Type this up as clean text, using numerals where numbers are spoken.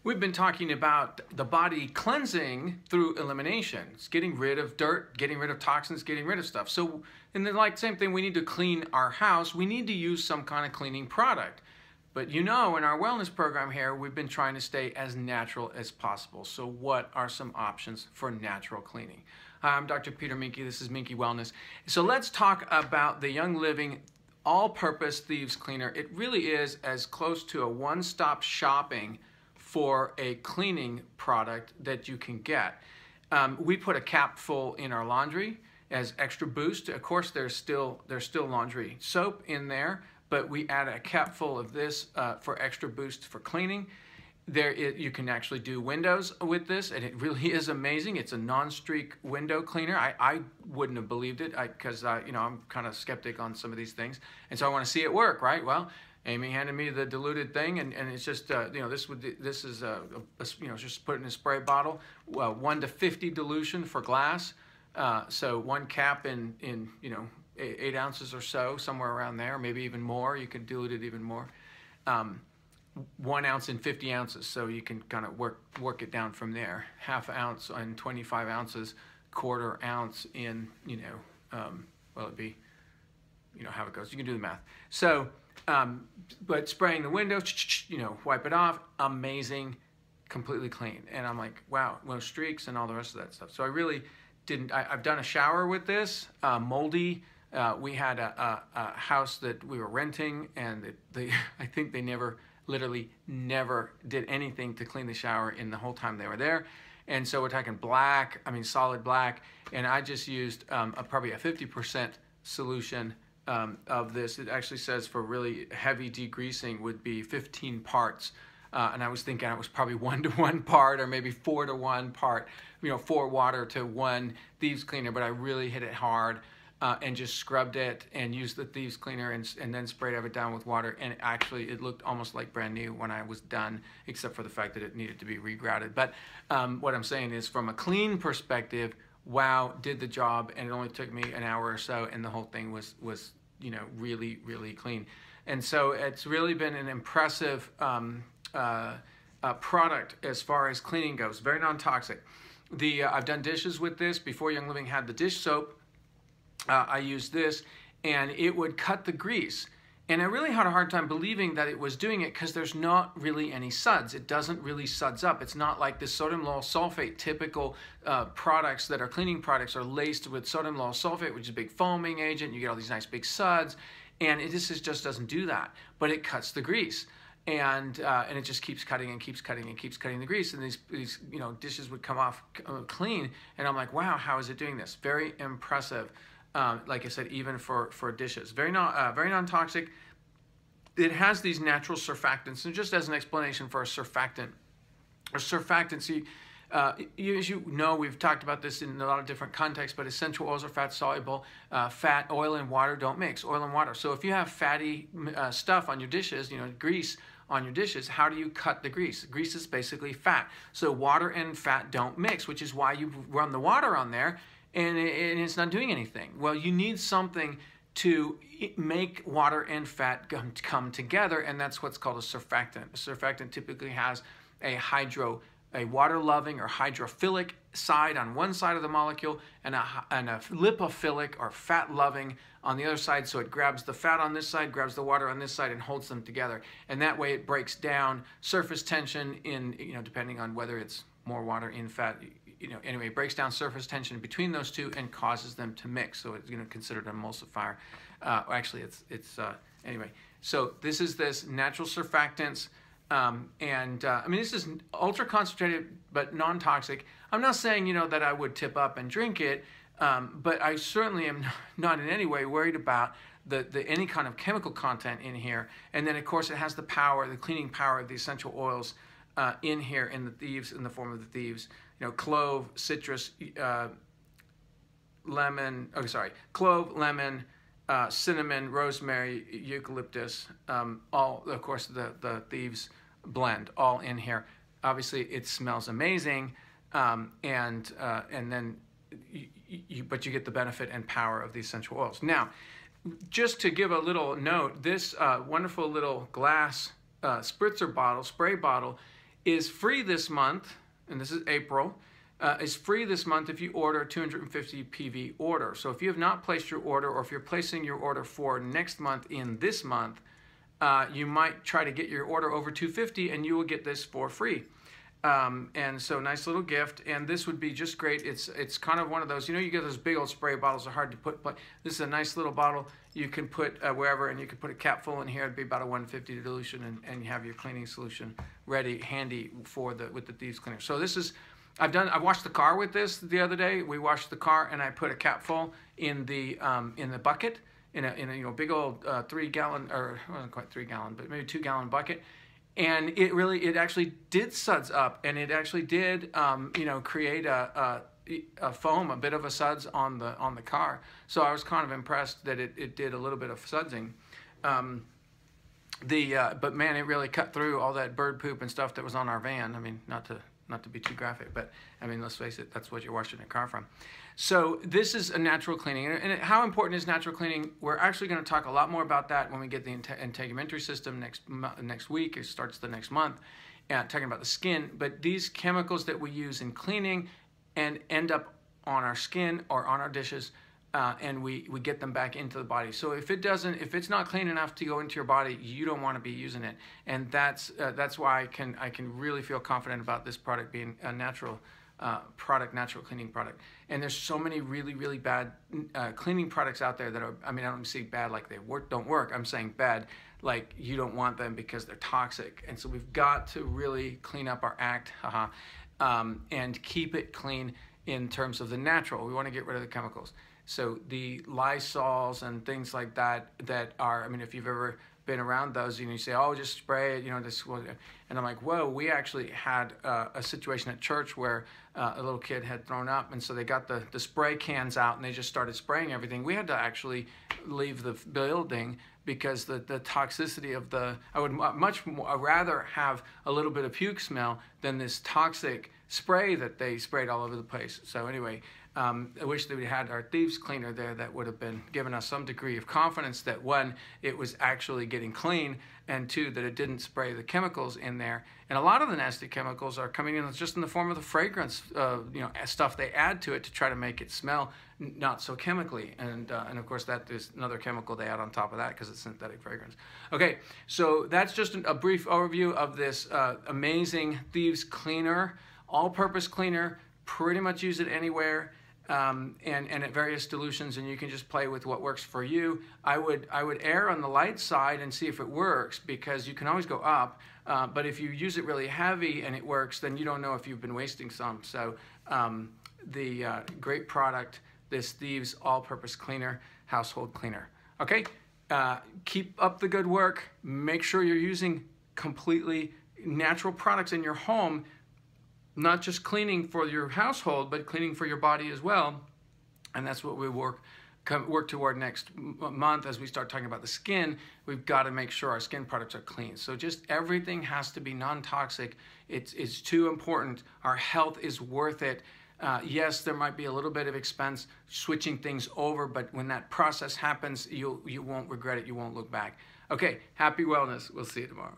We've been talking about the body cleansing through elimination. It's getting rid of dirt, getting rid of toxins, getting rid of stuff. So, and then like same thing, we need to clean our house. We need to use some kind of cleaning product. But you know, in our wellness program here, we've been trying to stay as natural as possible. So what are some options for natural cleaning? Hi, I'm Dr. Peter Minke. This is Minke Wellness. So let's talk about the Young Living all-purpose Thieves Cleaner. It really is as close to a one-stop shopping for a cleaning product that you can get. We put a cap full in our laundry as extra boost. Of course, there's still laundry soap in there, but we add a cap full of this for extra boost for cleaning. You can actually do windows with this, and it really is amazing. It's a non-streak window cleaner. I wouldn't have believed it because you know, I'm kind of skeptic on some of these things, and so I want to see it work, right? Well, Amy handed me the diluted thing, and it's just you know, this is you know, just put it in a spray bottle. 1 to 50 dilution for glass. So 1 cap in you know, 8 ounces or so, somewhere around there, maybe even more. You can dilute it even more. 1 ounce in 50 ounces, so you can kind of work it down from there. 1/2 ounce in 25 ounces, 1/4 ounce in, you know, well, it'd be, you know, how it goes. You can do the math. So, but spraying the window, you know, wipe it off, amazing, completely clean. And I'm like, wow, no streaks and all the rest of that stuff. So I really didn't. I've done a shower with this, moldy. We had a house that we were renting, and I think they literally never did anything to clean the shower in the whole time they were there. And so we're talking black, I mean solid black, and I just used probably a 50% solution of this. It actually says for really heavy degreasing would be 15 parts. And I was thinking it was probably 1 to 1 part, or maybe 4 to 1 part, you know, 4 water to 1 Thieves Cleaner, but I really hit it hard. And just scrubbed it and used the Thieves Cleaner and then sprayed it down with water, and actually it looked almost like brand new when I was done, except for the fact that it needed to be regrouted. But what I'm saying is, from a clean perspective, wow, did the job, and it only took me an hour or so, and the whole thing was you know, really clean. And so it's really been an impressive product as far as cleaning goes. Very non-toxic. I've done dishes with this before Young Living had the dish soap. I used this, and it would cut the grease. And I really had a hard time believing that it was doing it because there's not really any suds. It doesn't really suds up. It's not like the sodium lauryl sulfate. Typical products that are cleaning products are laced with sodium lauryl sulfate, which is a big foaming agent. You get all these nice big suds, and just doesn't do that. But it cuts the grease. And it just keeps cutting and keeps cutting and keeps cutting the grease, and these you know, dishes would come off clean. And I'm like, wow, how is it doing this? Very impressive. Like I said, even for dishes, very non-toxic. It has these natural surfactants, and just as an explanation for a surfactant, as you know, we've talked about this in a lot of different contexts, but essential oils are fat soluble. Fat, oil, and water don't mix. Oil and water. So if you have fatty stuff on your dishes, you know, grease on your dishes, how do you cut the grease? Grease is basically fat. So water and fat don't mix, which is why you run the water on there, and it's not doing anything. Well, you need something to make water and fat come together, and that's what's called a surfactant. A surfactant typically has a water-loving or hydrophilic side on one side of the molecule, and a lipophilic or fat-loving on the other side. So it grabs the fat on this side, grabs the water on this side, and holds them together. And that way it breaks down surface tension in, you know, depending on whether it's more water in fat. You know, anyway, it breaks down surface tension between those two and causes them to mix. So it's, you know, considered an emulsifier. Actually, anyway. So this is natural surfactants, I mean, this is ultra concentrated but non-toxic. I'm not saying, you know, that I would tip up and drink it, but I certainly am not in any way worried about any kind of chemical content in here. And then, of course, it has the power, the cleaning power of the essential oils in here in the Thieves, in the form of the Thieves. You know, clove, citrus, clove, lemon, cinnamon, rosemary, eucalyptus, all, of course, the Thieves blend, all in here. Obviously, it smells amazing, and then but you get the benefit and power of the essential oils. Now, just to give a little note, this wonderful little glass spritzer bottle, spray bottle, is free this month, and this is April, is free this month if you order a 250 PV order. So if you have not placed your order, or if you're placing your order for next month in this month, you might try to get your order over 250 and you will get this for free. And so nice little gift, and this would be just great. It's kind of one of those, you know, you get those big old spray bottles are hard to put, but this is a nice little bottle you can put wherever, and you can put a cap full in here. It'd be about a 150 dilution, and you have your cleaning solution ready, handy for with the Thieves Cleaner. So this is, I washed the car with this the other day. We washed the car, and I put a cap full in the bucket, in a you know, big old 3-gallon, or well, not quite 3-gallon, but maybe 2-gallon bucket. And it actually did suds up, and it actually did you know, create a foam, a bit of a suds on the car. So I was kind of impressed that it did a little bit of sudsing. But man, it really cut through all that bird poop and stuff that was on our van. I mean, not to be too graphic, but I mean, let's face it, that's what you're washing a car from. So this is a natural cleaning. And how important is natural cleaning? We're actually going to talk a lot more about that when we get the integumentary system next week. It starts the next month, talking about the skin. But these chemicals that we use in cleaning and end up on our skin or on our dishes, and we get them back into the body. So if it's not clean enough to go into your body, you don't want to be using it. And that's why I can really feel confident about this product being a natural product, natural cleaning product. And there's so many really, really bad cleaning products out there that are, I mean, I don't say bad like they don't work. I'm saying bad like you don't want them because they're toxic. And so we've got to really clean up our act, and keep it clean in terms of the natural. We want to get rid of the chemicals. So the Lysols and things like that are, I mean, if you've ever been around those, and you say, oh, just spray it, you know, this, and I'm like, whoa, we actually had a situation at church where a little kid had thrown up, and so they got the spray cans out and they just started spraying everything. We had to actually leave the building because the toxicity of I would much rather have a little bit of puke smell than this toxic spray that they sprayed all over the place. So anyway, I wish that we had our Thieves Cleaner there. That would have been given us some degree of confidence that, one, it was actually getting clean, and two, that it didn't spray the chemicals in there. And a lot of the nasty chemicals are coming in just in the form of the fragrance, you know, stuff they add to it to try to make it smell not so chemically. And of course, that is another chemical they add on top of that because it's synthetic fragrance. Okay, so that's just a brief overview of this amazing Thieves Cleaner, all-purpose cleaner. Pretty much use it anywhere. And at various dilutions, and you can just play with what works for you. I would err on the light side and see if it works, because you can always go up, but if you use it really heavy and it works, then you don't know if you've been wasting some. So the great product, this Thieves All-Purpose Cleaner, Household Cleaner. Okay, keep up the good work. Make sure you're using completely natural products in your home, not just cleaning for your household, but cleaning for your body as well. And that's what we work toward next month as we start talking about the skin. We've got to make sure our skin products are clean. So just everything has to be non-toxic. It's too important. Our health is worth it. Yes, there might be a little bit of expense switching things over, but when that process happens, you won't regret it. You won't look back. Okay, happy wellness. We'll see you tomorrow.